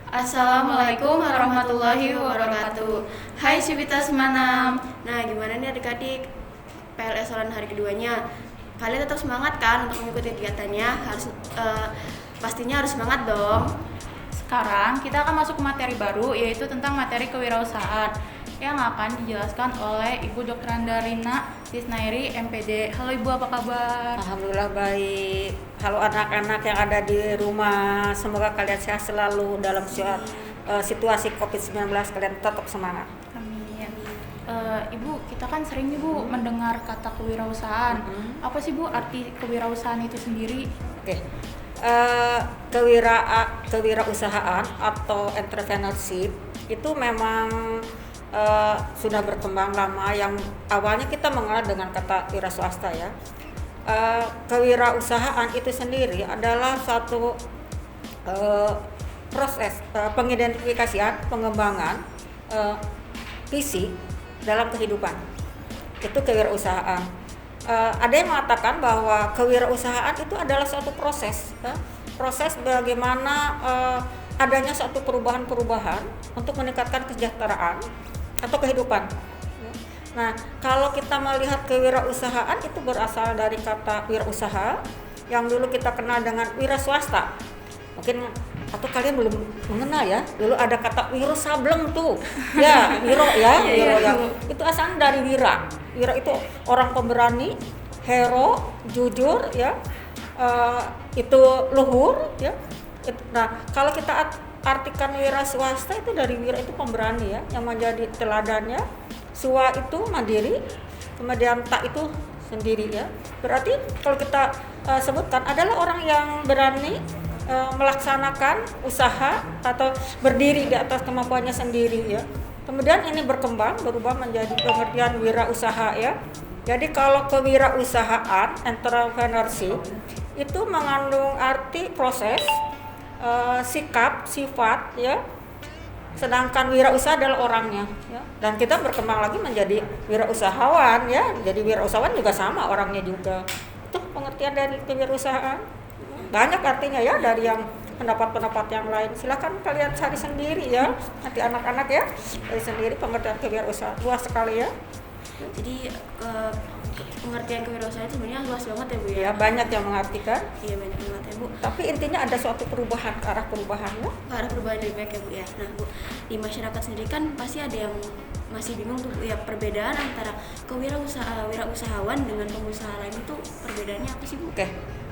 Assalamualaikum warahmatullahi wabarakatuh. Hai Civitas Manam. Nah, gimana nih adik-adik PLS Solan hari keduanya? Kalian tetap semangat kan untuk mengikuti kegiatannya? Pastinya harus semangat dong. Sekarang kita akan masuk ke materi baru, yaitu tentang materi kewirausahaan yang akan dijelaskan oleh Ibu Dr. Andarina Tisnairi, MPD. Halo Ibu, apa kabar? Alhamdulillah baik. Halo anak-anak yang ada di rumah, semoga kalian sehat selalu dalam situasi COVID-19, kalian tetap semangat. Amin. Ibu, kita kan sering nih Bu mendengar kata kewirausahaan. Apa sih Bu arti kewirausahaan itu sendiri? Oke. Kewirausahaan atau entrepreneurship itu memang sudah berkembang lama. Yang awalnya kita mengenal dengan kata wira swasta ya. Kewirausahaan itu sendiri adalah satu proses pengidentifikasian, pengembangan visi dalam kehidupan. Itu kewirausahaan. Ada yang mengatakan bahwa kewirausahaan itu adalah suatu proses, proses bagaimana adanya suatu perubahan-perubahan untuk meningkatkan kesejahteraan atau kehidupan. Nah, kalau kita melihat kewirausahaan itu berasal dari kata wirausaha yang dulu kita kenal dengan wira swasta. Mungkin atau kalian belum mengenal ya, dulu ada kata wiro sableng tuh. Ya, wiro ya, wiro ya. Itu asalnya dari wira. Wira itu orang pemberani, hero, jujur ya. Itu luhur ya. Nah, kalau kita artikan wira swasta itu dari wira itu pemberani ya, yang menjadi teladannya. Swa itu mandiri, kemudian tak itu sendiri ya. Berarti kalau kita sebutkan adalah orang yang berani melaksanakan usaha atau berdiri di atas kemampuannya sendiri ya. Kemudian ini berkembang berubah menjadi pengertian wirausaha ya. Jadi kalau kewirausahaan entrepreneurship itu mengandung arti proses, sikap, sifat ya. Sedangkan wirausaha adalah orangnya ya. Dan kita berkembang lagi menjadi wirausahawan ya. Jadi wirausahawan juga sama orangnya juga. Itu pengertian dari kewirausahaan. Banyak artinya ya dari yang pendapat-pendapat yang lain. Silakan kalian cari sendiri ya. Nanti anak-anak ya cari sendiri pengertian kewirausahaan. Luas sekali ya. Jadi pengertian kewirausahaan itu sebenarnya luas banget ya Bu ya. Ya, banyak yang mengartikan. Iya, banyak banget ya Bu. Tapi intinya ada suatu perubahan ke arah perubahan ya. Ke arah perubahan lebih baik ya Bu ya. Nah Bu, di masyarakat sendiri kan pasti ada yang masih bingung tuh Bu ya, perbedaan antara wirausahawan dengan pengusaha lain itu perbedaannya apa sih Bu? Oke.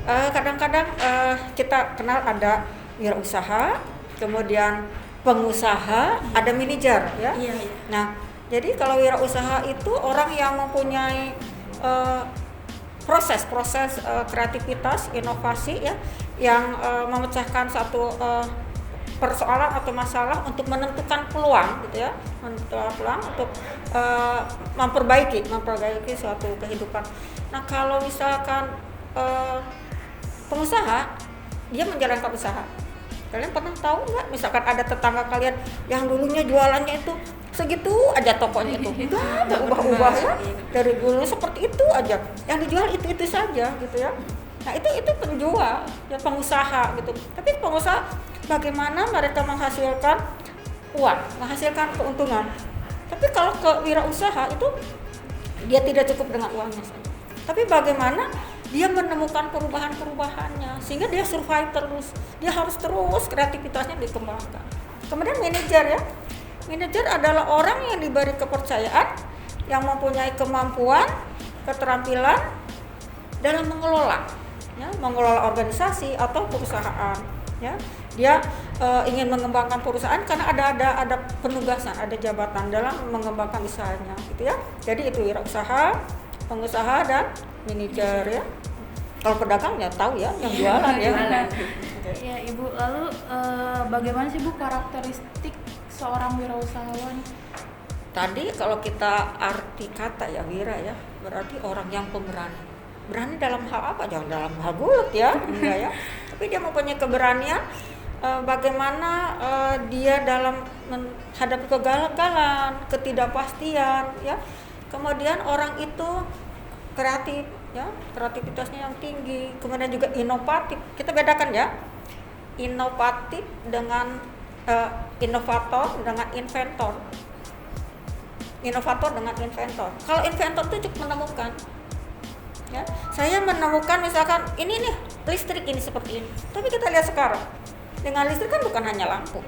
Kadang-kadang kita kenal ada wirausaha, kemudian pengusaha, ada manajer ya. Iya, iya. Nah, jadi kalau wirausaha itu orang yang mempunyai proses kreativitas, inovasi ya, yang memecahkan satu persoalan atau masalah untuk menentukan peluang gitu ya, menentukan peluang untuk memperbaiki suatu kehidupan. Nah, kalau misalkan pengusaha, dia menjalankan usaha. Kalian pernah tahu nggak? Misalkan ada tetangga kalian yang dulunya jualannya itu segitu aja tokonya itu, nggak ubah-ubah ya. Dari dulu seperti itu aja. Yang dijual itu saja gitu ya. Nah itu penjual, ya pengusaha gitu. Tapi pengusaha bagaimana mereka menghasilkan uang, menghasilkan keuntungan. Tapi kalau ke wirausaha itu dia tidak cukup dengan uangnya saja. Tapi bagaimana dia menemukan perubahan-perubahannya sehingga dia survive terus. Dia harus terus kreativitasnya dikembangkan. Kemudian manajer ya. Manajer adalah orang yang diberi kepercayaan, yang mempunyai kemampuan, keterampilan dalam mengelola, ya, mengelola organisasi atau perusahaan. Ya, dia ingin mengembangkan perusahaan karena ada penugasan, ada jabatan dalam mengembangkan usahanya, gitu ya. Jadi itu wirausaha, pengusaha dan manajer ya. Kalau pedagang ya tahu ya yang jualan ya. Ya Ibu, lalu bagaimana sih Bu karakteristik seorang wirausahawan? Tadi kalau kita arti kata ya wira ya, berarti orang yang pemberani. Berani dalam hal apa? Jangan dalam hal bulat ya, enggak ya. Tapi dia mempunyai keberanian bagaimana dia dalam menghadapi kegagalan, ketidakpastian ya. Kemudian orang itu kreatif ya, kreativitasnya yang tinggi, kemudian juga inovatif. Kita bedakan ya, inovatif dengan inovator dengan inventor. Inovator dengan inventor. Kalau inventor itu cukup menemukan. Ya, saya menemukan misalkan ini nih listrik ini seperti ini. Tapi kita lihat sekarang dengan listrik kan bukan hanya lampu.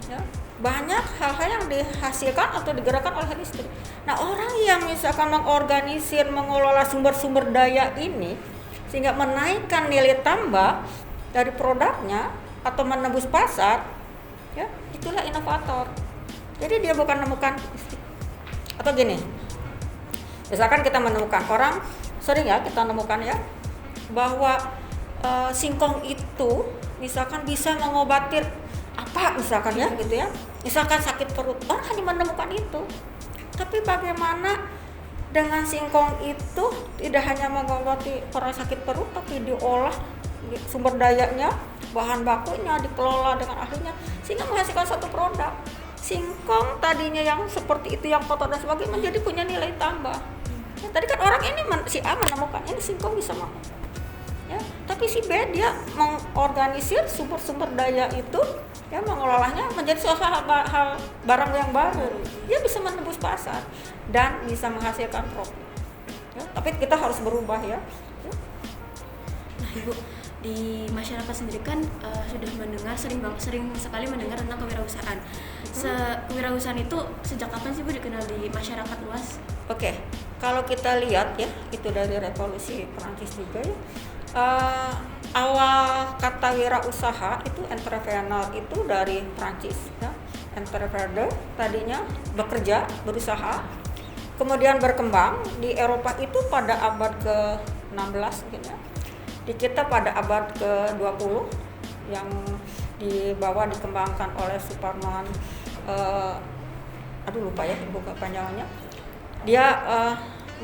Ya, banyak hal-hal yang dihasilkan atau digerakkan oleh listrik. Nah, orang yang misalkan mengorganisir, mengelola sumber-sumber daya ini sehingga menaikkan nilai tambah dari produknya atau menembus pasar, ya, itulah inovator. Jadi dia bukan menemukan listrik. Atau gini, misalkan kita menemukan orang sering ya kita menemukan ya bahwa singkong itu misalkan bisa mengobati apa misalkan ya gitu ya, misalkan sakit perut, orang hanya menemukan itu. Tapi bagaimana dengan singkong itu tidak hanya mengobati orang sakit perut, tapi diolah sumber dayanya, bahan bakunya dikelola dengan ahlinya sehingga menghasilkan satu produk. Singkong tadinya yang seperti itu yang kotor dan sebagainya menjadi punya nilai tambah. Ya, tadi kan orang ini si A menemukan ini singkong bisa makan, ya, tapi si B dia mengorganisir sumber-sumber daya itu, ya, mengelolanya menjadi suatu hal barang yang baru. Dia bisa menembus pasar dan bisa menghasilkan profit. Ya, tapi kita harus berubah ya. Nah, Ibu, di masyarakat sendiri kan sudah mendengar sering sekali mendengar tentang kewirausahaan. Kewirausahaan itu sejak kapan sih Bu dikenal di masyarakat luas? Oke, kalau kita lihat ya itu dari revolusi Perancis juga ya. Awal kata wirausaha itu entrepreneur itu dari Perancis ya. Entrepreneur tadinya bekerja, berusaha, kemudian berkembang di Eropa itu pada abad ke-16 mungkin ya. Di kita pada abad ke-20 yang dibawa dikembangkan oleh Suparman, lupa ya ibu kepanjangannya. Dia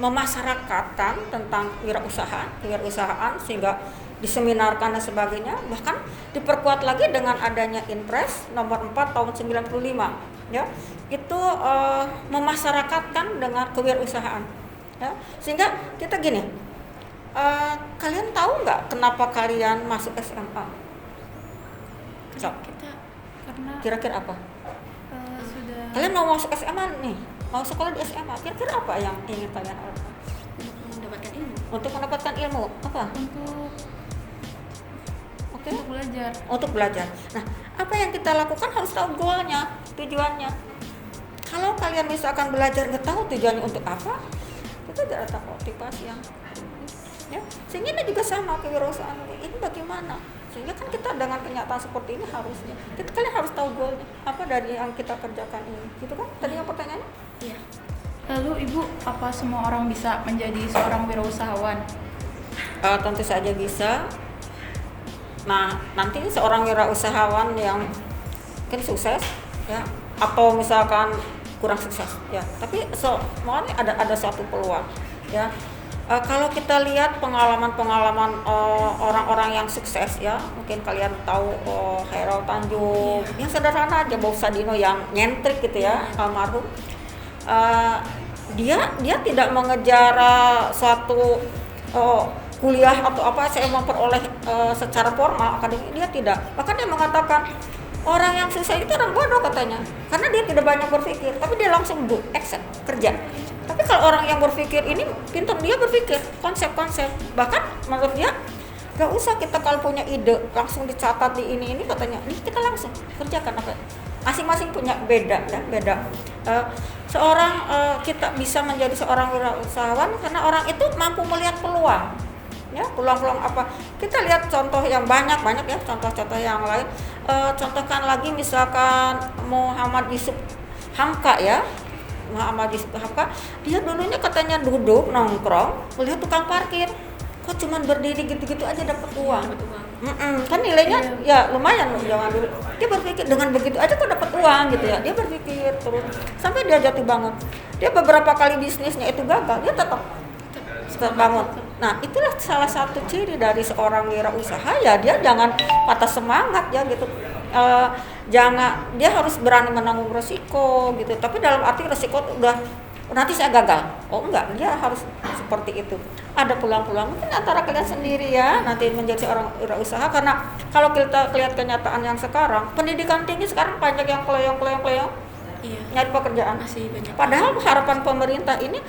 memasyarakatkan tentang kewirausahaan sehingga diseminarkan dan sebagainya, bahkan diperkuat lagi dengan adanya Inpres nomor 4 tahun 95 ya. Itu memasyarakatkan dengan kewirausahaan ya. Sehingga kita gini, kalian tahu nggak kenapa kalian masuk SMA? So, Kita karena kira-kira apa? sudah Kalian mau masuk SMA nih, mau sekolah di SMA, kira-kira apa yang ingin kalian lakukan? Mendapatkan ilmu. Untuk mendapatkan ilmu apa? untuk belajar. Untuk belajar. Nah, apa yang kita lakukan harus tahu goalnya, tujuannya. Kalau kalian misalkan belajar nggak tahu tujuannya untuk apa, kita tidak ada motivasi yang ya. Sehingga ini juga sama kewirausahaan ini bagaimana? Sehingga kan kita dengan kenyataan seperti ini harusnya kalian harus tahu goalnya apa dari yang kita kerjakan ini, gitu kan? Tadi yang pertanyaannya? Iya. Lalu Ibu, apa semua orang bisa menjadi seorang wirausahawan? Tentu saja bisa. Nah, nanti seorang wirausahawan yang mungkin sukses ya, atau misalkan kurang sukses ya, tapi semuanya ada suatu peluang ya. Kalau kita lihat pengalaman orang-orang yang sukses ya, mungkin kalian tahu Khairul Tanjung, yang sederhana aja, Bau Sadino yang nyentrik gitu ya, almarhum. Dia tidak mengejar suatu kuliah atau apa saya memperoleh secara formal akademik, dia tidak. Bahkan dia mengatakan orang yang sukses itu orang bodoh katanya, karena dia tidak banyak berpikir, tapi dia langsung do action, kerja. Tapi kalau orang yang berpikir ini pintar, dia berpikir konsep-konsep, bahkan menurut dia gak usah kita kalau punya ide langsung dicatat di ini katanya, ini kita langsung kerjakan apa. Masing-masing punya beda ya, beda. Kita bisa menjadi seorang wirausahawan karena orang itu mampu melihat peluang. Ya, peluang-peluang apa? Kita lihat contoh yang banyak ya, contoh-contoh yang lain. Contohkan lagi misalkan Muhammad Yusuf Hamka ya. Muhammad Yusuf Hamka, dia dulunya katanya duduk nongkrong melihat tukang parkir, kok cuman berdiri gitu-gitu aja dapat uang. Kan nilainya ya lumayan loh zaman dulu. Dia berpikir dengan begitu aja kok dapat uang gitu ya. Dia berpikir terus sampai dia jatuh bangun. Dia beberapa kali bisnisnya itu gagal, dia tetap bangun. Nah, itulah salah satu ciri dari seorang wirausaha ya, dia jangan patah semangat ya gitu. Dia harus berani menanggung resiko gitu. Tapi dalam arti resiko udah nanti saya gagal. Oh enggak, dia harus seperti itu. Ada peluang-peluang mungkin antara kalian sendiri ya nanti menjadi seorang wirausaha, karena kalau kita lihat kenyataan yang sekarang, pendidikan tinggi sekarang banyak yang keleyong Iya. nyari pekerjaan. Masih banyak. Padahal harapan pemerintah ini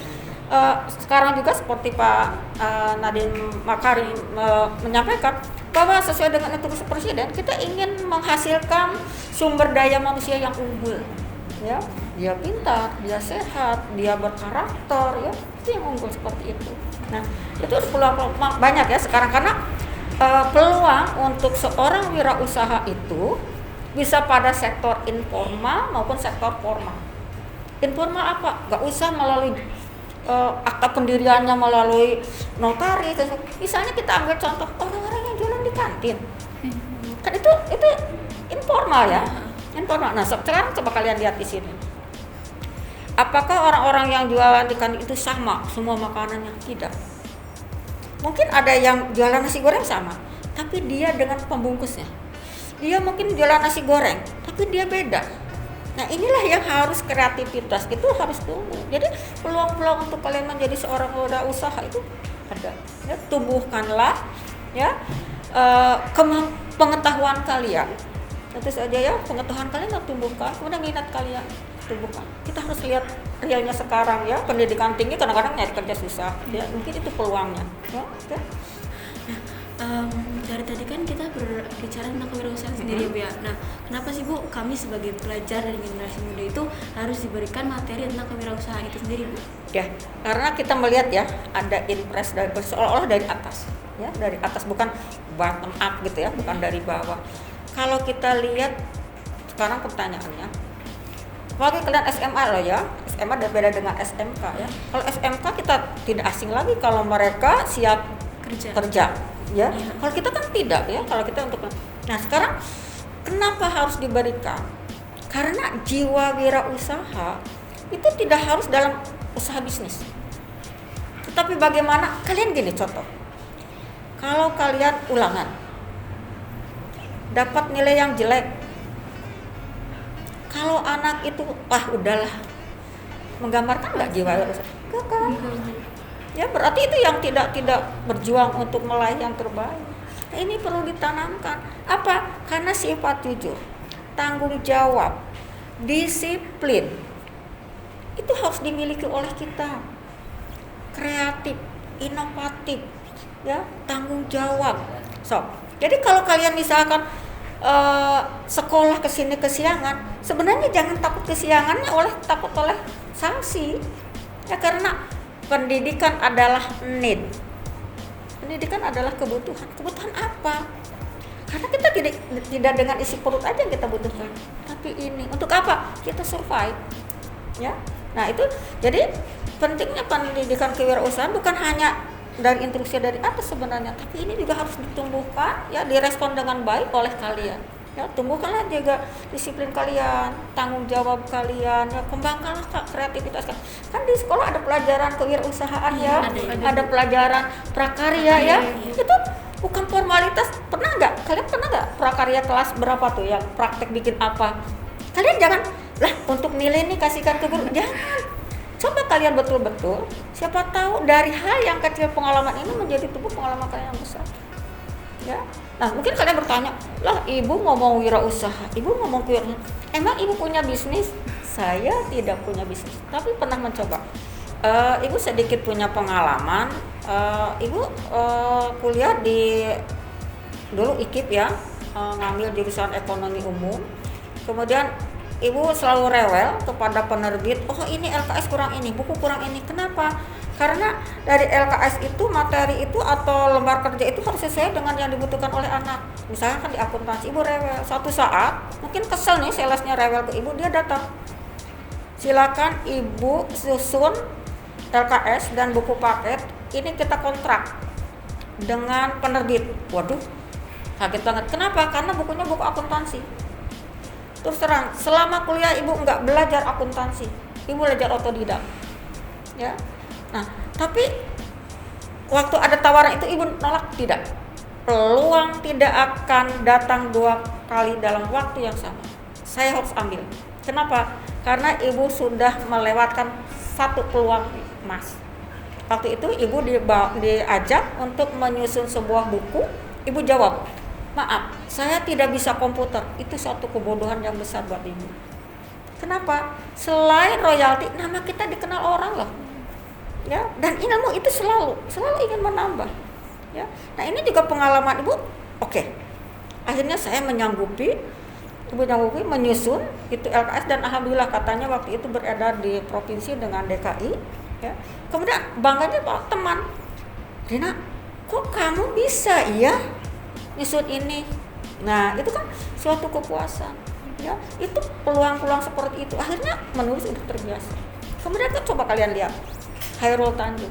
sekarang juga seperti Pak Nadiem Makarim menyampaikan bahwa sesuai dengan instruksi Presiden, kita ingin menghasilkan sumber daya manusia yang unggul, ya, dia pintar, dia sehat, dia berkarakter, ya, itu yang unggul seperti itu. Nah, itu peluang banyak ya sekarang, karena peluang untuk seorang wirausaha itu bisa pada sektor informal maupun sektor formal. Informal apa? Gak usah melalui akta pendiriannya melalui notaris. Misalnya kita ambil contoh orang-orang yang jualan di kantin, kan itu informal ya, informal. Nah sekarang coba kalian lihat di sini, apakah orang-orang yang jualan di kantin itu sama semua makanannya? Tidak. Mungkin ada yang jualan nasi goreng sama, tapi dia dengan pembungkusnya. Dia mungkin jualan nasi goreng, tapi dia beda. Nah inilah yang harus kreativitas itu harus tumbuh. Jadi peluang-peluang untuk kalian menjadi seorang wirausaha itu ada. Ya, tumbuhkanlah ya pengetahuan kalian. Tentu saja ya pengetahuan kalian harus tumbuhkan, kemudian minat kalian tumbuhkan. Kita harus lihat realnya sekarang ya, pendidikan tinggi kadang-kadang nyari kerja susah. Ya mungkin itu peluangnya. Ya, oke. Dari tadi kan kita berbicara tentang kewirausahaan sendiri, Bu ya. Nah, kenapa sih Bu kami sebagai pelajar dari generasi muda itu harus diberikan materi tentang kewirausahaan itu sendiri, Bu? Ya, karena kita melihat ya ada impress dari seolah-olah dari atas, ya dari atas, bukan bottom up gitu ya, bukan dari bawah. Kalau kita lihat sekarang pertanyaannya, bagi kalian SMA loh ya, SMA beda dengan SMK ya. Kalau SMK kita tidak asing lagi kalau mereka siap kerja. Ya, kalau kita kan tidak ya, kalau kita untuk. Nah sekarang kenapa harus diberikan? Karena jiwa wirausaha itu tidak harus dalam usaha bisnis. Tetapi bagaimana kalian gini contoh, kalau kalian ulangan dapat nilai yang jelek, kalau anak itu udahlah, menggambarkan nggak jiwa wirausaha? Enggak kan? Ya berarti itu yang tidak berjuang untuk meraih yang terbaik. Nah, ini perlu ditanamkan. Apa? Karena sifat jujur, tanggung jawab, disiplin itu harus dimiliki oleh kita. Kreatif, inovatif, ya, tanggung jawab. Jadi kalau kalian misalkan sekolah kesini kesiangan, sebenarnya jangan takut kesiangannya takut oleh sanksi. Ya karena pendidikan adalah need. Pendidikan adalah kebutuhan. Kebutuhan apa? Karena kita tidak dengan isi perut aja yang kita butuhkan. Tapi ini untuk apa? Kita survive. Ya. Nah, itu jadi pentingnya pendidikan kewirausahaan bukan hanya dari instruksi dari atas sebenarnya, tapi ini juga harus ditumbuhkan ya, direspon dengan baik oleh kalian. Ya, tumbuhkanlah juga disiplin kalian, tanggung jawab kalian, ya, kembangkanlah kreativitas kalian. Kan di sekolah ada pelajaran kewirausahaan ya, ada pelajaran prakarya ya. Itu bukan formalitas. Kalian pernah nggak prakarya kelas berapa tuh yang praktek bikin apa? Kalian jangan untuk nilai nih kasihkan ke guru, jangan. Coba kalian betul-betul, siapa tahu dari hal yang kecil pengalaman ini menjadi tumbuh pengalaman kalian yang besar. Ya. Nah, mungkin kalian bertanya, lah ibu ngomong wirausaha, ibu ngomong kewirausahaan, emang ibu punya bisnis? Saya tidak punya bisnis, tapi pernah mencoba. Ibu sedikit punya pengalaman. Ibu kuliah di dulu IKIP ya, ngambil jurusan ekonomi umum. Kemudian ibu selalu rewel kepada penerbit, oh ini LKS kurang ini, buku kurang ini. Kenapa? Karena dari LKS itu, materi itu atau lembar kerja itu harus sesuai dengan yang dibutuhkan oleh anak. Misalnya kan di akuntansi, ibu rewel. Suatu saat, mungkin kesel nih salesnya rewel ke ibu, dia datang. Silakan ibu susun LKS dan buku paket, ini kita kontrak dengan penerbit. Waduh, kaget banget. Kenapa? Karena bukunya buku akuntansi. Terus terang, selama kuliah ibu nggak belajar akuntansi, ibu belajar otodidak. Ya. Nah, tapi waktu ada tawaran itu ibu nolak, tidak. Peluang tidak akan datang 2 kali dalam waktu yang sama. Saya harus ambil. Kenapa? Karena ibu sudah melewatkan satu peluang emas. Waktu itu ibu diajak untuk menyusun sebuah buku. Ibu jawab, maaf, saya tidak bisa komputer. Itu suatu kebodohan yang besar buat ibu. Kenapa? Selain royalti, nama kita dikenal orang loh. Ya, dan ilmu itu selalu ingin menambah. Ya, nah ini juga pengalaman ibu. Oke. Akhirnya saya menyanggupi menyusun itu LKS, dan alhamdulillah katanya waktu itu beredar di provinsi dengan DKI. Ya. Kemudian bangganya Pak teman, Rina, kok kamu bisa ya nyusun ini? Nah itu kan suatu kepuasan. Ya, itu peluang-peluang seperti itu akhirnya menulis udah terbiasa. Kemudian kan coba kalian lihat Khairul Tanjung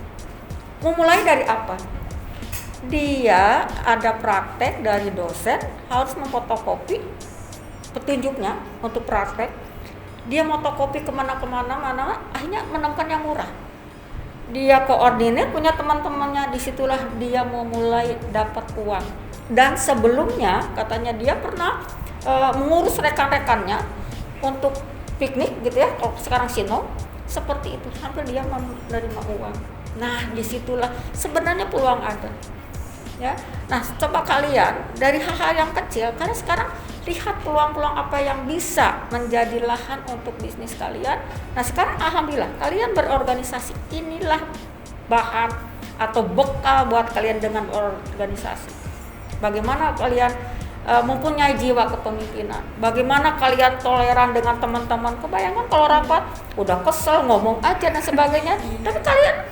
memulai dari apa? Dia ada praktek dari dosen, harus memfotokopi petunjuknya untuk praktek. Dia fotokopi kemana-kemana, akhirnya menemukan yang murah. Dia koordinir punya teman-temannya, disitulah dia memulai dapat uang. Dan sebelumnya katanya dia pernah mengurus rekan-rekannya untuk piknik gitu ya, kalau sekarang sino seperti itu sampai dia menerima uang. Nah disitulah sebenarnya peluang ada. Ya, nah coba kalian dari hal-hal yang kecil, kalian sekarang lihat peluang-peluang apa yang bisa menjadi lahan untuk bisnis kalian. Nah sekarang alhamdulillah kalian berorganisasi, inilah bahan atau bekal buat kalian dengan organisasi. Bagaimana kalian mempunyai jiwa kepemimpinan, bagaimana kalian toleran dengan teman-teman. Kebayangkan kalau rapat udah kesel ngomong aja dan sebagainya, tapi kalian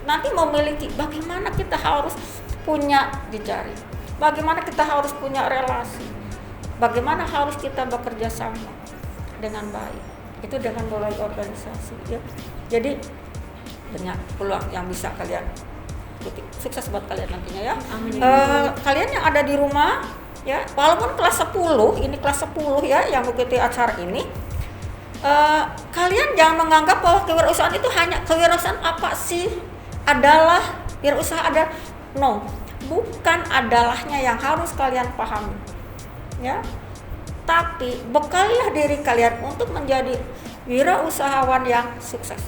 nanti memiliki bagaimana kita harus punya jejaring, bagaimana kita harus punya relasi, bagaimana harus kita bekerja sama dengan baik. Itu dengan mulai organisasi ya. Jadi banyak peluang yang bisa kalian ikuti. Sukses buat kalian nantinya ya. Amin. Kalian yang ada di rumah ya, walaupun kelas 10, ini kelas 10 ya yang mengikuti acara ini, kalian jangan menganggap bahwa kewirausahaan itu hanya kewirausahaan apa sih? Adalah wirausaha ada. No, bukan adalahnya yang harus kalian pahami, ya. Tapi bekalilah diri kalian untuk menjadi wirausahawan yang sukses.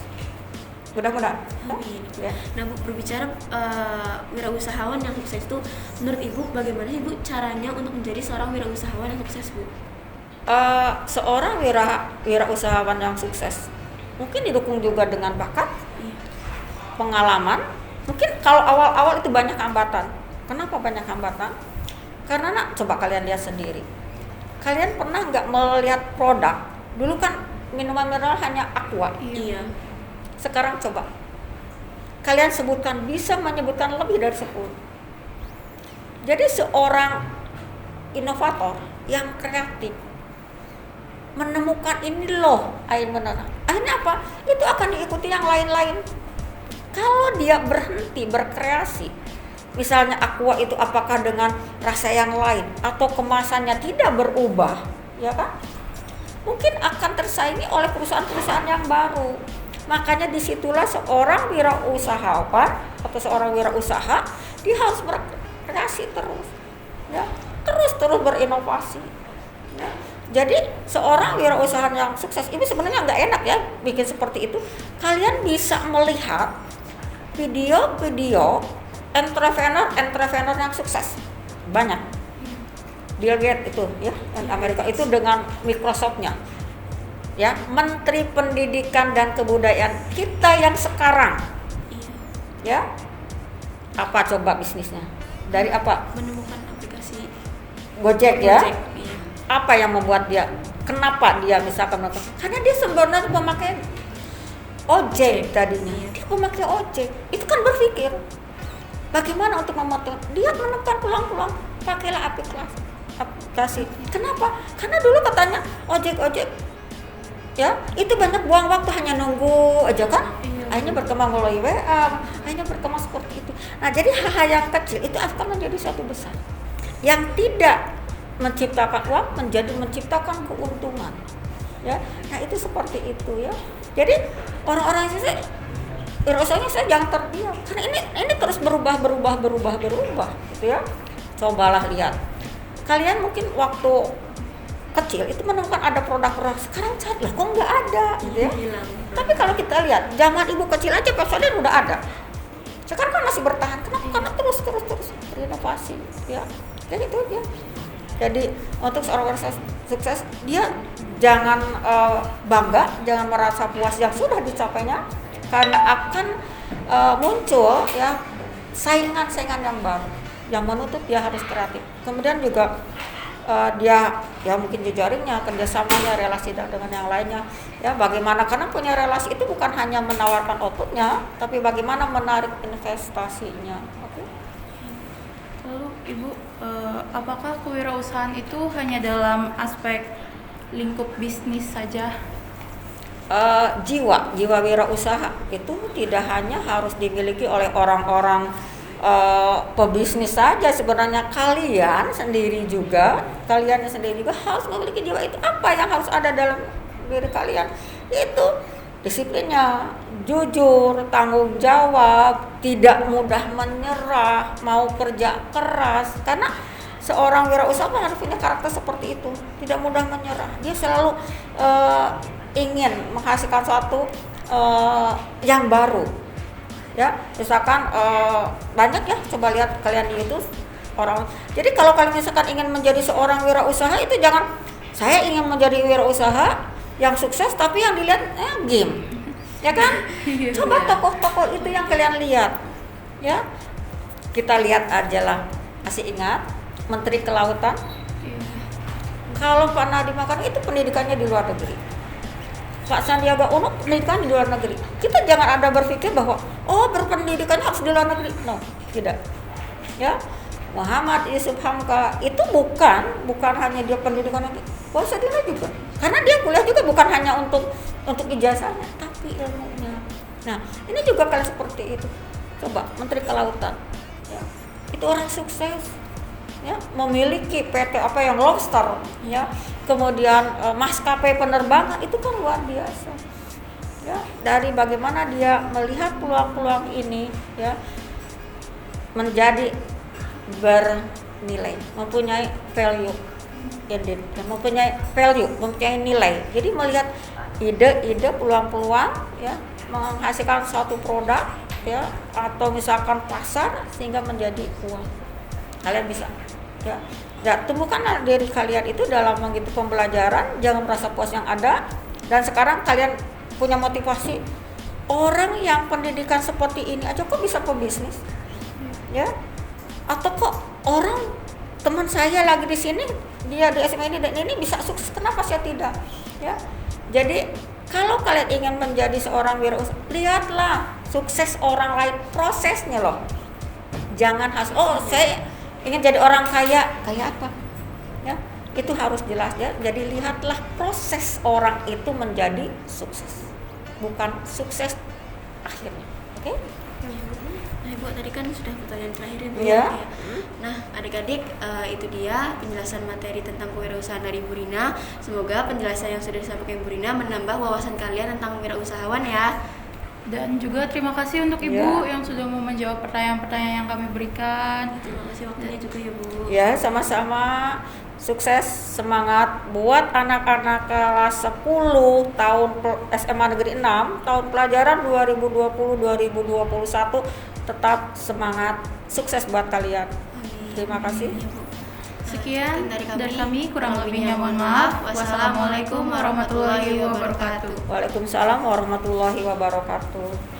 Mudah-mudahan. Amin. Ya. Nah Bu, berbicara wirausahawan yang sukses itu, menurut Ibu bagaimana sih Bu caranya untuk menjadi seorang wirausahawan yang sukses Bu? Seorang wirausahawan yang sukses mungkin didukung juga dengan bakat, pengalaman. Mungkin kalau awal-awal itu banyak hambatan. Kenapa banyak hambatan? Karena coba kalian lihat sendiri. Kalian pernah nggak melihat produk? Dulu kan minuman mineral hanya Aqua. Iya. Sekarang coba kalian sebutkan, bisa menyebutkan lebih dari 10. Jadi seorang inovator yang kreatif menemukan ini loh air mineral. Akhirnya apa? Itu akan diikuti yang lain-lain. Kalau dia berhenti berkreasi, misalnya Aqua itu apakah dengan rasa yang lain atau kemasannya tidak berubah, ya kan? Mungkin akan tersaingi oleh perusahaan-perusahaan yang baru. Makanya disitulah seorang wirausahawan atau seorang wirausaha dia harus berkreasi terus, ya, terus berinovasi. Ya. Jadi seorang wirausahawan yang sukses ini sebenarnya nggak enak ya bikin seperti itu. Kalian bisa melihat video-video entrepreneur yang sukses banyak. Bill Gates itu ya, Amerika itu dengan Microsoft-nya. Ya, Menteri Pendidikan dan Kebudayaan kita yang sekarang. Ya. Apa coba bisnisnya? Dari apa? Menemukan aplikasi Gojek ya. Iya. Apa yang membuat dia? Kenapa dia misalkan melakukan? Karena dia sebenarnya pemakai ojek tadinya. Dia pemakai ojek. Itu kan berpikir bagaimana untuk memotong. Dia menemukan peluang-peluang. Pakailah aplikasi. Kenapa? Karena dulu katanya ojek ya itu banyak buang waktu hanya nunggu aja kan. Akhirnya berkembang melalui WA, akhirnya berkembang seperti itu. Nah jadi hal-hal yang kecil itu akan menjadi suatu besar yang tidak menciptakan uang menjadi menciptakan keuntungan ya. Nah itu seperti itu ya. Jadi orang-orang sih rasanya saya jangan terdiam karena ini terus berubah gitu ya. Cobalah lihat kalian mungkin waktu kecil itu menemukan ada produk-produk, sekarang cari lah kok nggak ada gitu ya. Hilang. Tapi kalau kita lihat zaman ibu kecil aja pesodin udah ada, sekarang kan masih bertahan. Kenapa? Karena terus berinovasi ya, kayak gitu ya. Jadi untuk seorang sukses dia jangan bangga, jangan merasa puas yang sudah dicapainya, karena akan muncul ya saingan yang baru yang menuntut dia harus kreatif. Kemudian juga dia ya mungkin jejaringnya, kerjasamanya, relasi dengan yang lainnya ya bagaimana, karena punya relasi itu bukan hanya menawarkan outputnya tapi bagaimana menarik investasinya. Oke. Lalu Ibu, apakah kewirausahaan itu hanya dalam aspek lingkup bisnis saja? Jiwa wirausaha itu tidak hanya harus dimiliki oleh orang-orang pebisnis saja. Sebenarnya kalian sendiri juga harus memiliki jiwa itu. Apa yang harus ada dalam diri kalian? Itu disiplinnya, jujur, tanggung jawab, tidak mudah menyerah, mau kerja keras. Karena seorang wirausahawan harus punya karakter seperti itu, tidak mudah menyerah. Dia selalu ingin menghasilkan sesuatu yang baru. Ya, misalkan banyak ya, coba lihat kalian di YouTube orang. Jadi kalau kalian misalkan ingin menjadi seorang wirausaha itu jangan saya ingin menjadi wirausaha yang sukses tapi yang dilihat game. Ya kan? Coba tokoh-tokoh itu yang kalian lihat. Ya. Kita lihat aja lah. Masih ingat Menteri Kelautan? Kalau Pak Nadiem Makarim itu pendidikannya di luar negeri. Pak Sandiaga Uno pendidikan di luar negeri. Kita jangan ada berpikir bahwa berpendidikan harus di luar negeri. No, tidak. Ya, Muhammad Yusuf Hamka itu bukan hanya dia pendidikan nanti. Sadina juga. Karena dia kuliah juga bukan hanya untuk ijazahnya, tapi ilmunya. Nah, ini juga kalian seperti itu. Coba Menteri Kelautan. Ya, itu orang sukses. Ya, memiliki PT yang lobster ya, kemudian maskapai penerbangan itu kan luar biasa ya. Dari bagaimana dia melihat peluang-peluang ini ya menjadi bernilai, mempunyai value, mempunyai nilai. Jadi melihat ide-ide, peluang-peluang ya, menghasilkan suatu produk ya, atau misalkan pasar sehingga menjadi uang. Kalian bisa ya, tumbuhkanlah diri kalian itu dalam begitu pembelajaran, jangan merasa puas yang ada. Dan sekarang kalian punya motivasi, orang yang pendidikan seperti ini aja kok bisa pebisnis ya, atau kok orang teman saya lagi di sini, dia di SMA ini dan ini bisa sukses, kenapa saya tidak ya. Jadi kalau kalian ingin menjadi seorang wirausaha, lihatlah sukses orang lain, prosesnya loh. Jangan saya ingin jadi orang kaya apa ya, itu harus jelas ya. Jadi lihatlah proses orang itu menjadi sukses, bukan sukses akhirnya. Oke? Nah Ibu, tadi kan sudah pertanyaan terakhir ya Bu. Ya. Nah adik-adik, itu dia penjelasan materi tentang kewirausahaan dari Bu Rina. Semoga penjelasan yang sudah disampaikan Bu Rina menambah wawasan kalian tentang wirausahawan ya. Dan juga terima kasih untuk Ibu yang sudah mau menjawab pertanyaan-pertanyaan yang kami berikan. Terima kasih waktunya juga ya Bu. Ya, sama-sama. Sukses, semangat buat anak-anak kelas 10 tahun SMA Negeri 6 tahun pelajaran 2020-2021. Tetap semangat, sukses buat kalian. Amin. Terima kasih. Ya, Bu. Sekian dari kami, kurang lebihnya mohon maaf. Wassalamualaikum warahmatullahi wabarakatuh. Waalaikumsalam warahmatullahi wabarakatuh.